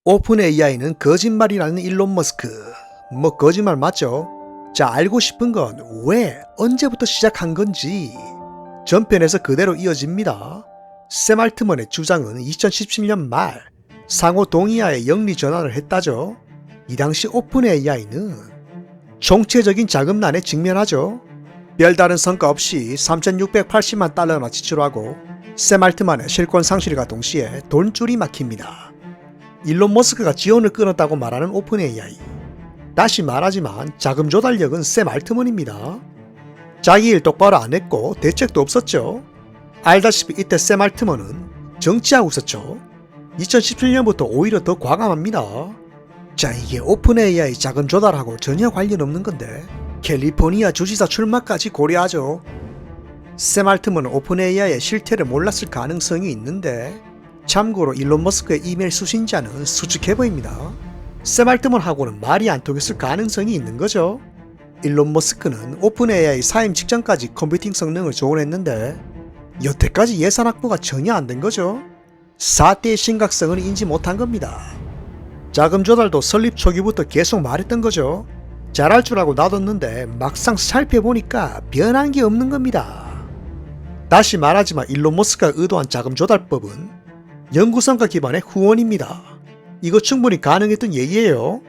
오픈 AI는 거짓말이라는 일론 머스크. 뭐 거짓말 맞죠? 자, 알고 싶은 건 왜, 언제부터 시작한 건지 전편에서 그대로 이어집니다. 샘 알트먼의 주장은 2017년 말 상호 동의하에 영리 전환을 했다죠. 이 당시 오픈 AI는 총체적인 자금난에 직면하죠. 별다른 성과 없이 3,680만 달러나 지출하고 샘 알트만의 실권 상실과 동시에 돈줄이 막힙니다. 일론 머스크가 지원을 끊었다고 말하는 오픈 AI. 다시 말하지만 자금 조달력은 샘 알트먼입니다. 자기 일 똑바로 안 했고 대책도 없었죠. 알다시피 이때 샘 알트먼은 정치하고 있었죠. 2017년부터 오히려 더 과감합니다. 자, 이게 오픈 AI 자금 조달하고 전혀 관련 없는 건데 캘리포니아 주지사 출마까지 고려하죠. 샘 알트먼은 오픈 AI의 실태를 몰랐을 가능성이 있는데 참고로 일론 머스크의 이메일 수신자는 수측해 보입니다. 샘 알트먼하고는 말이 안 통했을 가능성이 있는 거죠. 일론 머스크는 오픈 AI 사임 직전까지 컴퓨팅 성능을 조언했는데 여태까지 예산 확보가 전혀 안 된 거죠. 사태의 심각성을 인지 못한 겁니다. 자금 조달도 설립 초기부터 계속 말했던 거죠. 잘할 줄 알고 놔뒀는데 막상 살펴보니까 변한 게 없는 겁니다. 다시 말하지만 일론 머스크가 의도한 자금 조달법은 연구성과 기반의 후원입니다. 이거 충분히 가능했던 얘기예요.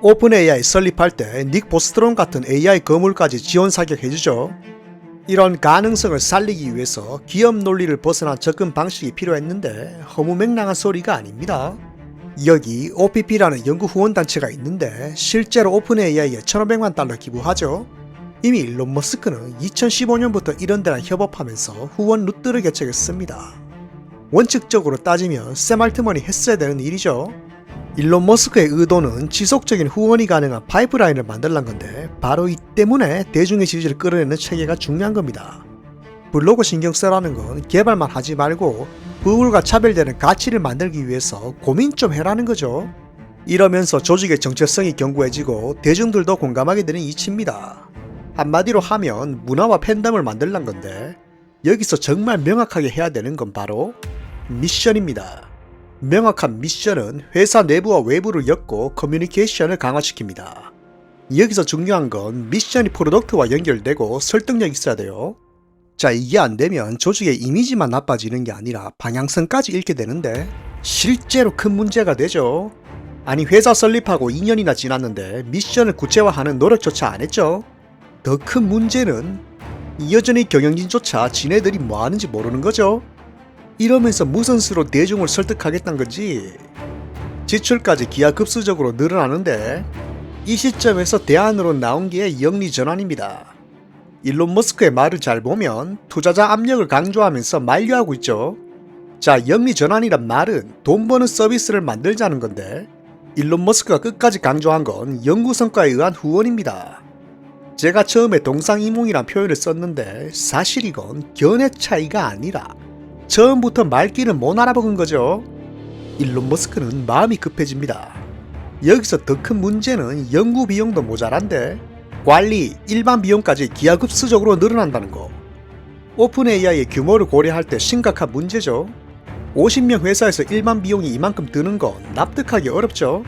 오픈 AI 설립할 때 닉 보스트롬 같은 AI 거물까지 지원 사격해주죠. 이런 가능성을 살리기 위해서 기업 논리를 벗어난 접근 방식이 필요했는데 허무맹랑한 소리가 아닙니다. 여기 OPP라는 연구 후원단체가 있는데 실제로 오픈 AI에 1,500만 달러 기부하죠. 이미 일론 머스크는 2015년부터 이런 데랑 협업하면서 후원 루트를 개척했습니다. 원칙적으로 따지면 샘 알트먼이 했어야 되는 일이죠. 일론 머스크의 의도는 지속적인 후원이 가능한 파이프라인을 만들란 건데 바로 이 때문에 대중의 지지를 끌어내는 체계가 중요한 겁니다. 블로그 신경 쓰라는 건 개발만 하지 말고 구글과 차별되는 가치를 만들기 위해서 고민 좀 해라는 거죠. 이러면서 조직의 정체성이 견고해지고 대중들도 공감하게 되는 이치입니다. 한마디로 하면 문화와 팬덤을 만들란 건데 여기서 정말 명확하게 해야 되는 건 바로 미션입니다. 명확한 미션은 회사 내부와 외부를 엮고 커뮤니케이션을 강화시킵니다. 여기서 중요한 건 미션이 프로덕트와 연결되고 설득력 있어야 돼요. 자, 이게 안 되면 조직의 이미지만 나빠지는 게 아니라 방향성까지 잃게 되는데 실제로 큰 문제가 되죠. 아니, 회사 설립하고 2년이나 지났는데 미션을 구체화하는 노력조차 안 했죠. 더 큰 문제는 여전히 경영진조차 지네들이 뭐 하는지 모르는 거죠. 이러면서 무슨 수로 대중을 설득하겠다는 건지. 지출까지 기하급수적으로 늘어나는데 이 시점에서 대안으로 나온 게 영리 전환입니다. 일론 머스크의 말을 잘 보면 투자자 압력을 강조하면서 만류하고 있죠. 자, 영리 전환이란 말은 돈 버는 서비스를 만들자는 건데 일론 머스크가 끝까지 강조한 건 연구 성과에 의한 후원입니다. 제가 처음에 동상이몽이란 표현을 썼는데 사실 이건 견해 차이가 아니라 처음부터 말귀를 못 알아먹은 거죠. 일론 머스크는 마음이 급해집니다. 여기서 더 큰 문제는 연구 비용도 모자란데 관리, 일반 비용까지 기하급수적으로 늘어난다는 거. 오픈 AI의 규모를 고려할 때 심각한 문제죠. 50명 회사에서 일반 비용이 이만큼 드는 건 납득하기 어렵죠.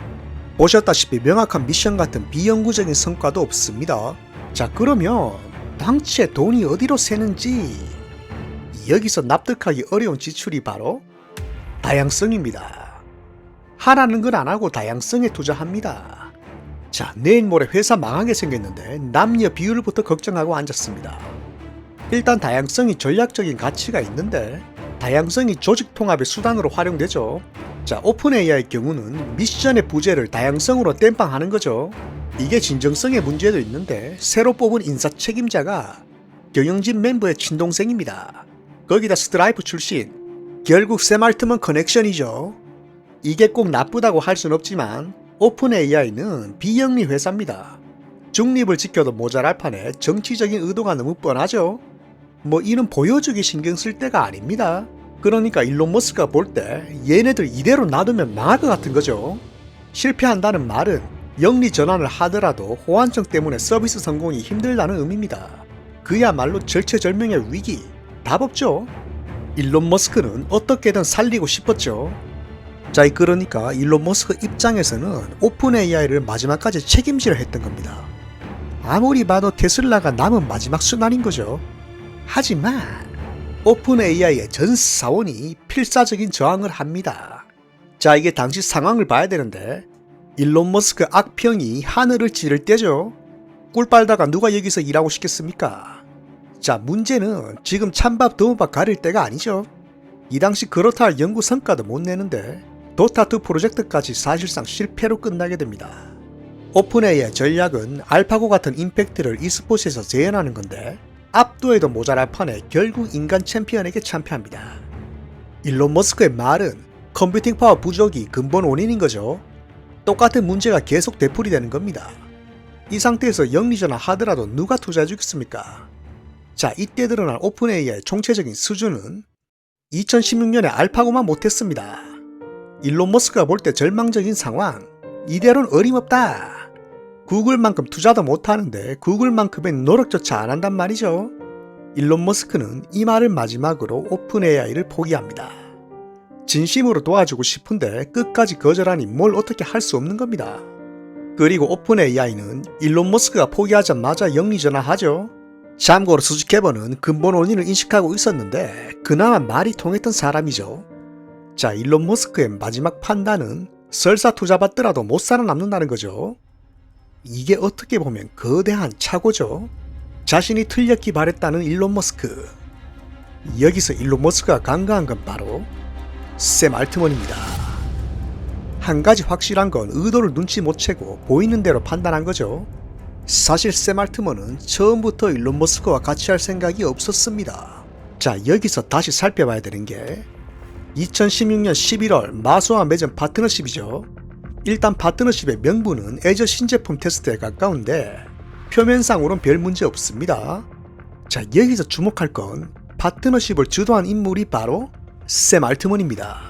보셨다시피 명확한 미션 같은 비영구적인 성과도 없습니다. 자, 그러면 당최 돈이 어디로 새는지. 여기서 납득하기 어려운 지출이 바로 다양성입니다. 하라는 건 안 하고 다양성에 투자합니다. 자, 내일 모레 회사 망하게 생겼는데 남녀 비율부터 걱정하고 앉았습니다. 일단 다양성이 전략적인 가치가 있는데 다양성이 조직 통합의 수단으로 활용되죠. 자, 오픈 AI의 경우는 미션의 부재를 다양성으로 땜빵하는 거죠. 이게 진정성의 문제도 있는데 새로 뽑은 인사 책임자가 경영진 멤버의 친동생입니다. 거기다 스트라이프 출신, 결국 샘 알트먼 커넥션이죠. 이게 꼭 나쁘다고 할 순 없지만 오픈 AI는 비영리 회사입니다. 중립을 지켜도 모자랄 판에 정치적인 의도가 너무 뻔하죠. 뭐 이는 보여주기 신경 쓸 때가 아닙니다. 그러니까 일론 머스크가 볼 때 얘네들 이대로 놔두면 망할 것 같은 거죠. 실패한다는 말은 영리 전환을 하더라도 호환성 때문에 서비스 성공이 힘들다는 의미입니다. 그야말로 절체절명의 위기. 답 없죠. 일론 머스크는 어떻게든 살리고 싶었죠. 자, 그러니까 일론 머스크 입장에서는 오픈 AI를 마지막까지 책임지려 했던 겁니다. 아무리 봐도 테슬라가 남은 마지막 순환인 거죠. 하지만 오픈 AI의 전 사원이 필사적인 저항을 합니다. 자, 이게 당시 상황을 봐야 되는데 일론 머스크 악평이 하늘을 찌를 때죠. 꿀 빨다가 누가 여기서 일하고 싶겠습니까? 자, 문제는 지금 찬밥 더운밥 가릴 때가 아니죠. 이 당시 그렇다 할 연구 성과도 못 내는데 도타2 프로젝트까지 사실상 실패로 끝나게 됩니다. 오픈AI의 전략은 알파고 같은 임팩트를 e스포츠에서 재현하는 건데 압도에도 모자랄 판에 결국 인간 챔피언에게 참패합니다. 일론 머스크의 말은 컴퓨팅 파워 부족이 근본 원인인 거죠. 똑같은 문제가 계속 되풀이되는 겁니다. 이 상태에서 영리전화 하더라도 누가 투자해 주겠습니까? 자, 이때 드러난 오픈AI의 총체적인 수준은 2016년에 알파고만 못했습니다. 일론 머스크가 볼 때 절망적인 상황, 이대로는 어림없다. 구글만큼 투자도 못하는데 구글만큼의 노력조차 안 한단 말이죠. 일론 머스크는 이 말을 마지막으로 오픈AI를 포기합니다. 진심으로 도와주고 싶은데 끝까지 거절하니 뭘 어떻게 할 수 없는 겁니다. 그리고 오픈AI는 일론 머스크가 포기하자마자 영리전화하죠. 참고로 수지캐버는 근본 원인을 인식하고 있었는데 그나마 말이 통했던 사람이죠. 자, 일론 머스크의 마지막 판단은 설사 투자받더라도 못 살아남는다는 거죠. 이게 어떻게 보면 거대한 착오죠. 자신이 틀렸기 바랬다는 일론 머스크. 여기서 일론 머스크가 간과한 건 바로 샘 알트먼입니다. 한 가지 확실한 건 의도를 눈치 못 채고 보이는 대로 판단한 거죠. 사실 샘 알트먼은 처음부터 일론 머스크와 같이 할 생각이 없었습니다. 자, 여기서 다시 살펴봐야 되는 게 2016년 11월 마소와 맺은 파트너십이죠. 일단 파트너십의 명분은 애저 신제품 테스트에 가까운데 표면상으로는 별 문제 없습니다. 자, 여기서 주목할 건 파트너십을 주도한 인물이 바로 샘 알트먼입니다.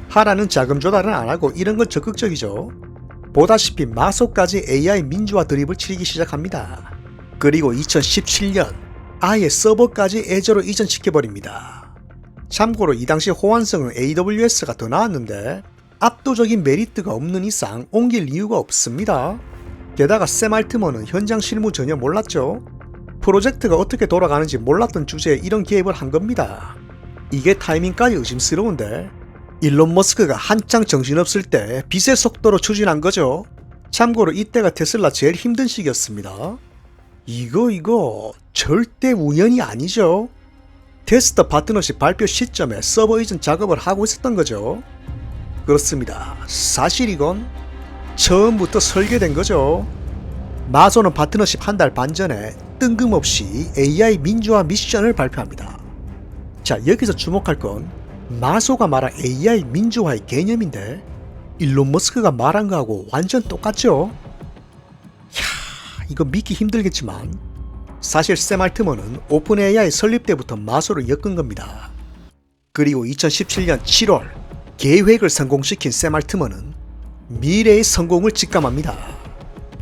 하라는 자금 조달은 안 하고 이런 건 적극적이죠. 보다시피 마소까지 AI 민주화 드립을 치르기 시작합니다. 그리고 2017년 아예 서버까지 애저로 이전시켜버립니다. 참고로 이 당시 호환성은 AWS가 더 나았는데 압도적인 메리트가 없는 이상 옮길 이유가 없습니다. 게다가 샘 알트먼은 현장 실무 전혀 몰랐죠. 프로젝트가 어떻게 돌아가는지 몰랐던 주제에 이런 개입을 한 겁니다. 이게 타이밍까지 의심스러운데 일론 머스크가 한창 정신없을 때 빛의 속도로 추진한 거죠. 참고로 이때가 테슬라 제일 힘든 시기였습니다. 이거 절대 우연이 아니죠. 테스터 파트너십 발표 시점에 서버 이전 작업을 하고 있었던 거죠. 그렇습니다. 사실 이건 처음부터 설계된 거죠. 마소는 파트너십 한 달 반 전에 뜬금없이 AI 민주화 미션을 발표합니다. 자, 여기서 주목할 건 마소가 말한 AI 민주화의 개념인데 일론 머스크가 말한 거하고 완전 똑같죠? 이거 믿기 힘들겠지만 사실 샘 알트먼은 오픈AI 설립 때부터 마소를 엮은 겁니다. 그리고 2017년 7월 계획을 성공시킨 샘 알트먼은 미래의 성공을 직감합니다.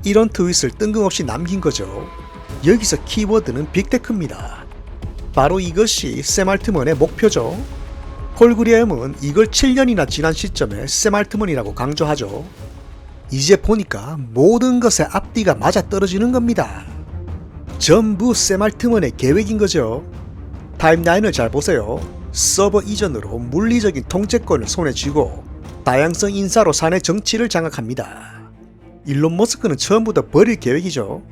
이런 트윗을 뜬금없이 남긴 거죠. 여기서 키워드는 빅테크입니다. 바로 이것이 샘 알트먼의 목표죠. 폴 그레엄은 이걸 7년이나 지난 시점에 샘 알트먼이라고 강조하죠. 이제 보니까 모든 것의 앞뒤가 맞아떨어지는 겁니다. 전부 샘 알트먼의 계획인 거죠. 타임라인을 잘 보세요. 서버 이전으로 물리적인 통제권을 손에 쥐고 다양성 인사로 사내 정치를 장악합니다. 일론 머스크는 처음부터 버릴 계획이죠.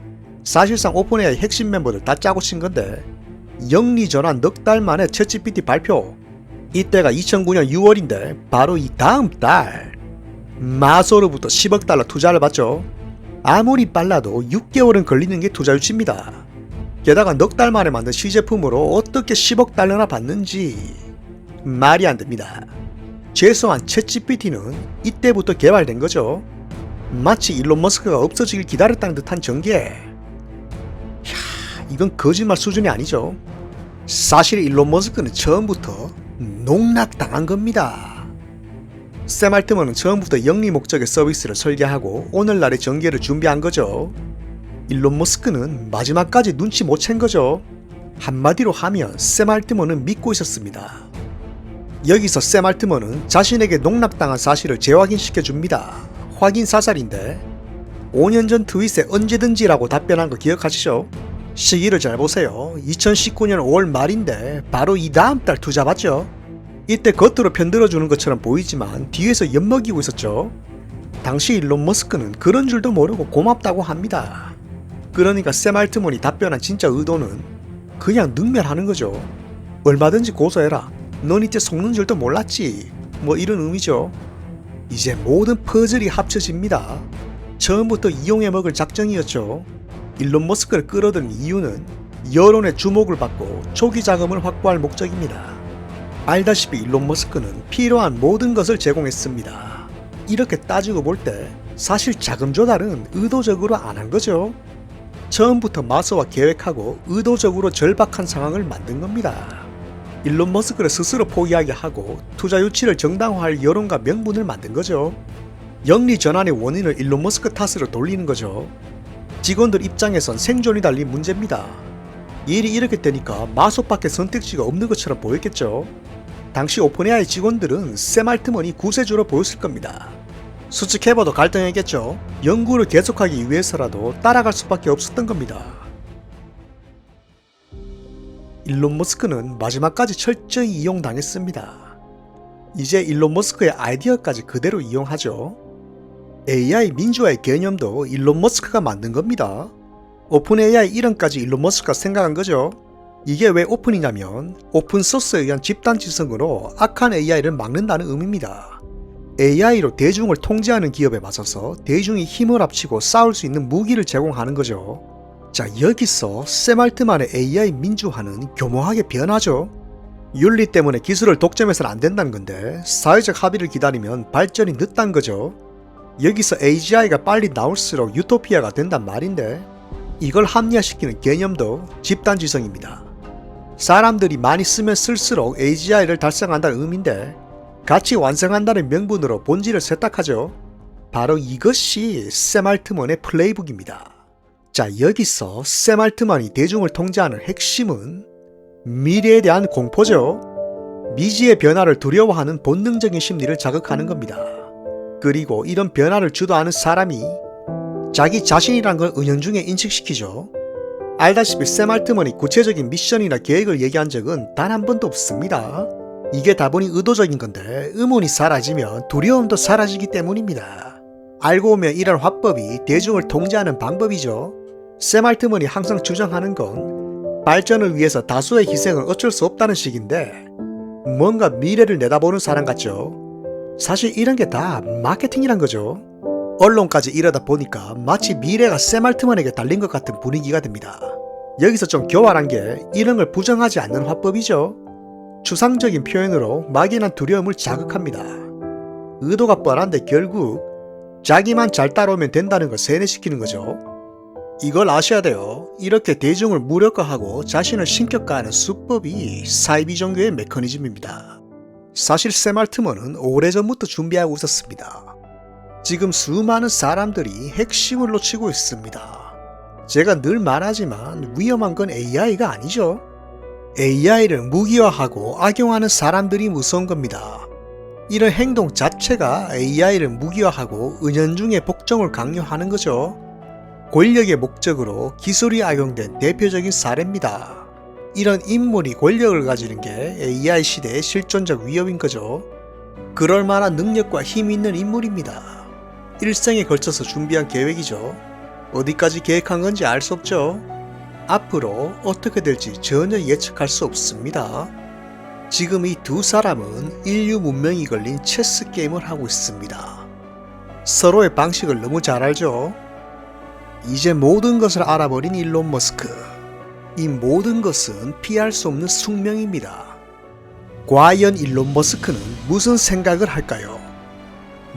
사실상 오픈AI 핵심 멤버들 다 짜고 친 건데 영리전환 넉 달 만에 챗GPT 발표. 이때가 2009년 6월인데 바로 이 다음 달 마소로부터 10억 달러 투자를 받죠. 아무리 빨라도 6개월은 걸리는 게 투자 유치입니다. 게다가 넉 달 만에 만든 시제품으로 어떻게 10억 달러나 받는지 말이 안 됩니다. 최소한 챗GPT는 이때부터 개발된 거죠. 마치 일론 머스크가 없어지길 기다렸다는 듯한 전개. 이건 거짓말 수준이 아니죠. 사실 일론 머스크는 처음부터 농락당한 겁니다. 샘 알트먼은 처음부터 영리 목적의 서비스를 설계하고 오늘날의 전개를 준비한 거죠. 일론 머스크는 마지막까지 눈치 못 챈 거죠. 한마디로 하면 샘 알트먼은 믿고 있었습니다. 여기서 샘 알트먼은 자신에게 농락당한 사실을 재확인시켜줍니다. 확인 사살인데 5년 전 트윗에 언제든지라고 답변한 거 기억하시죠? 시기를 잘 보세요. 2019년 5월 말인데 바로 이 다음 달 투자 받죠? 이때 겉으로 편들어주는 것처럼 보이지만 뒤에서 엿먹이고 있었죠. 당시 일론 머스크는 그런 줄도 모르고 고맙다고 합니다. 그러니까 샘 알트먼이 답변한 진짜 의도는 그냥 능멸하는 거죠. 얼마든지 고소해라. 넌 이때 속는 줄도 몰랐지. 뭐 이런 의미죠. 이제 모든 퍼즐이 합쳐집니다. 처음부터 이용해 먹을 작정이었죠. 일론 머스크를 끌어들인 이유는 여론의 주목을 받고 초기 자금을 확보할 목적입니다. 알다시피 일론 머스크는 필요한 모든 것을 제공했습니다. 이렇게 따지고 볼 때 사실 자금 조달은 의도적으로 안 한 거죠. 처음부터 마소와 계획하고 의도적으로 절박한 상황을 만든 겁니다. 일론 머스크를 스스로 포기하게 하고 투자 유치를 정당화할 여론과 명분을 만든 거죠. 영리 전환의 원인을 일론 머스크 탓으로 돌리는 거죠. 직원들 입장에선 생존이 달린 문제입니다. 일이 이렇게 되니까 마소밖에 선택지가 없는 것처럼 보였겠죠. 당시 오픈AI 직원들은 샘 알트먼이 구세주로 보였을 겁니다. 수측해봐도 갈등했겠죠. 연구를 계속하기 위해서라도 따라갈 수밖에 없었던 겁니다. 일론 머스크는 마지막까지 철저히 이용당했습니다. 이제 일론 머스크의 아이디어까지 그대로 이용하죠. AI 민주화의 개념도 일론 머스크가 만든 겁니다. 오픈AI 이름까지 일론 머스크가 생각한 거죠. 이게 왜 오픈이냐면 오픈소스에 의한 집단지성으로 악한 AI를 막는다는 의미입니다. AI로 대중을 통제하는 기업에 맞서서 대중이 힘을 합치고 싸울 수 있는 무기를 제공하는 거죠. 자, 여기서 샘 알트만의 AI 민주화는 교묘하게 변하죠. 윤리 때문에 기술을 독점해서는 안 된다는 건데 사회적 합의를 기다리면 발전이 늦다는 거죠. 여기서 AGI가 빨리 나올수록 유토피아가 된단 말인데 이걸 합리화시키는 개념도 집단지성입니다. 사람들이 많이 쓰면 쓸수록 AGI를 달성한다는 의미인데 같이 완성한다는 명분으로 본질을 세탁하죠. 바로 이것이 샘 알트먼의 플레이북입니다. 자, 여기서 샘 알트만이 대중을 통제하는 핵심은 미래에 대한 공포죠. 미지의 변화를 두려워하는 본능적인 심리를 자극하는 겁니다. 그리고 이런 변화를 주도하는 사람이 자기 자신이란 걸 은연중에 인식시키죠. 알다시피 샘 알트먼이 구체적인 미션이나 계획을 얘기한 적은 단 한 번도 없습니다. 이게 다분히 의도적인 건데 의문이 사라지면 두려움도 사라지기 때문입니다. 알고 보면 이런 화법이 대중을 통제하는 방법이죠. 샘 알트먼이 항상 주장하는 건 발전을 위해서 다수의 희생은 어쩔 수 없다는 식인데 뭔가 미래를 내다보는 사람 같죠. 사실 이런 게 다 마케팅이란 거죠. 언론까지 이러다 보니까 마치 미래가 샘 알트먼에게 달린 것 같은 분위기가 됩니다. 여기서 좀 교활한 게 이런 걸 부정하지 않는 화법이죠. 추상적인 표현으로 막연한 두려움을 자극합니다. 의도가 뻔한데 결국 자기만 잘 따라오면 된다는 걸 세뇌시키는 거죠. 이걸 아셔야 돼요. 이렇게 대중을 무력화하고 자신을 신격화하는 수법이 사이비 종교의 메커니즘입니다. 사실 샘 알트먼은 오래전부터 준비하고 있었습니다. 지금 수많은 사람들이 핵심을 놓치고 있습니다. 제가 늘 말하지만 위험한 건 AI가 아니죠. AI를 무기화하고 악용하는 사람들이 무서운 겁니다. 이런 행동 자체가 AI를 무기화하고 은연중에 복종을 강요하는 거죠. 권력의 목적으로 기술이 악용된 대표적인 사례입니다. 이런 인물이 권력을 가지는 게 AI 시대의 실존적 위협인 거죠. 그럴 만한 능력과 힘이 있는 인물입니다. 일생에 걸쳐서 준비한 계획이죠. 어디까지 계획한 건지 알 수 없죠. 앞으로 어떻게 될지 전혀 예측할 수 없습니다. 지금 이 두 사람은 인류 문명이 걸린 체스 게임을 하고 있습니다. 서로의 방식을 너무 잘 알죠. 이제 모든 것을 알아버린 일론 머스크. 이 모든 것은 피할 수 없는 숙명입니다. 과연 일론 머스크는 무슨 생각을 할까요?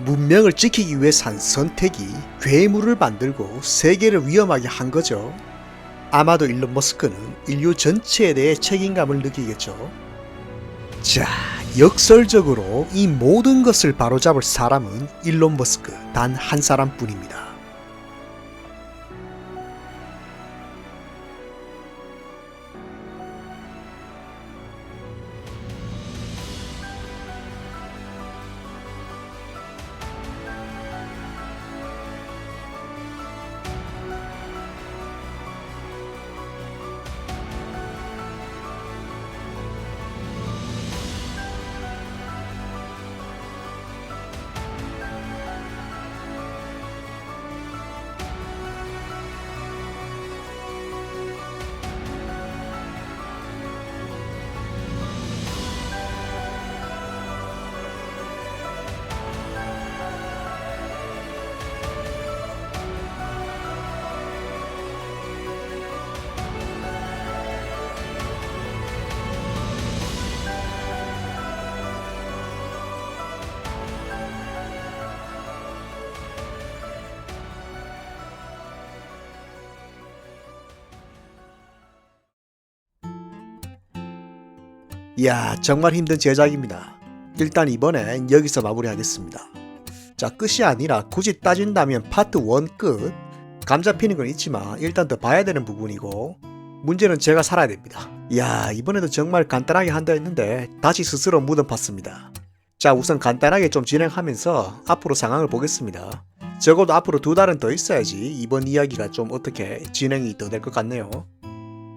문명을 지키기 위해 산 선택이 괴물을 만들고 세계를 위험하게 한 거죠. 아마도 일론 머스크는 인류 전체에 대해 책임감을 느끼겠죠. 자, 역설적으로 이 모든 것을 바로잡을 사람은 일론 머스크 단 한 사람뿐입니다. 이야, 정말 힘든 제작입니다. 일단 이번엔 여기서 마무리하겠습니다. 자, 끝이 아니라 굳이 따진다면 파트 1 끝. 감자 피는 건 있지만 일단 더 봐야 되는 부분이고, 문제는 제가 살아야 됩니다. 이야, 이번에도 정말 간단하게 한다 했는데 다시 스스로 무덤 팠습니다. 자, 우선 간단하게 좀 진행하면서 앞으로 상황을 보겠습니다. 적어도 앞으로 2달은 더 있어야지 이번 이야기가 좀 어떻게 진행이 더 될 것 같네요.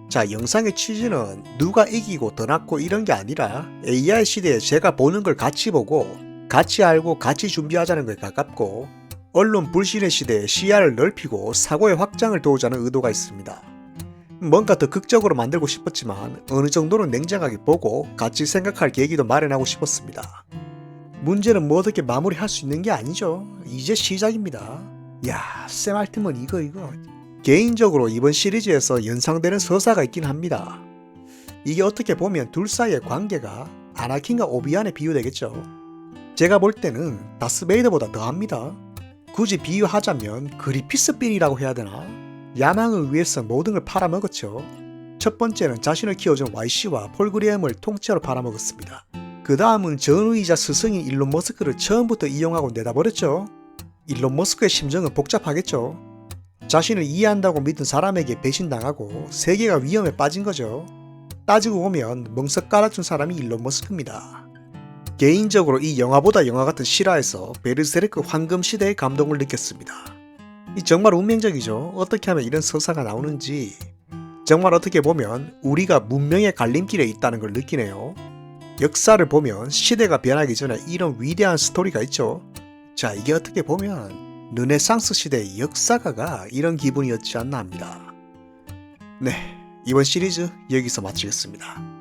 자, 영상의 취지는 누가 이기고 더 낫고 이런 게 아니라 AI 시대에 제가 보는 걸 같이 보고 같이 알고 같이 준비하자는 거에 가깝고, 언론 불신의 시대에 시야를 넓히고 사고의 확장을 도우자는 의도가 있습니다. 뭔가 더 극적으로 만들고 싶었지만 어느 정도는 냉정하게 보고 같이 생각할 계기도 마련하고 싶었습니다. 문제는 뭐 어떻게 마무리할 수 있는 게 아니죠. 이제 시작입니다. 야, 샘 알트먼 이거. 개인적으로 이번 시리즈에서 연상되는 서사가 있긴 합니다. 이게 어떻게 보면 둘 사이의 관계가 아나킨과 오비안에 비유되겠죠. 제가 볼 때는 다스베이더보다 더합니다. 굳이 비유하자면 그리피스빈이라고 해야 되나? 야망을 위해서 모든 걸 팔아먹었죠. 첫 번째는 자신을 키워준 YC와 폴 그레엄을 통째로 팔아먹었습니다. 그 다음은 전우이자 스승인 일론 머스크를 처음부터 이용하고 내다버렸죠. 일론 머스크의 심정은 복잡하겠죠. 자신을 이해한다고 믿은 사람에게 배신당하고 세계가 위험에 빠진 거죠. 따지고 보면 멍석 깔아준 사람이 일론 머스크입니다. 개인적으로 이 영화보다 영화 같은 실화에서 베르세르크 황금 시대의 감동을 느꼈습니다. 이 정말 운명적이죠. 어떻게 하면 이런 서사가 나오는지. 정말 어떻게 보면 우리가 문명의 갈림길에 있다는 걸 느끼네요. 역사를 보면 시대가 변하기 전에 이런 위대한 스토리가 있죠. 자, 이게 어떻게 보면 르네상스 시대의 역사가가 이런 기분이었지 않나 합니다. 네, 이번 시리즈 여기서 마치겠습니다.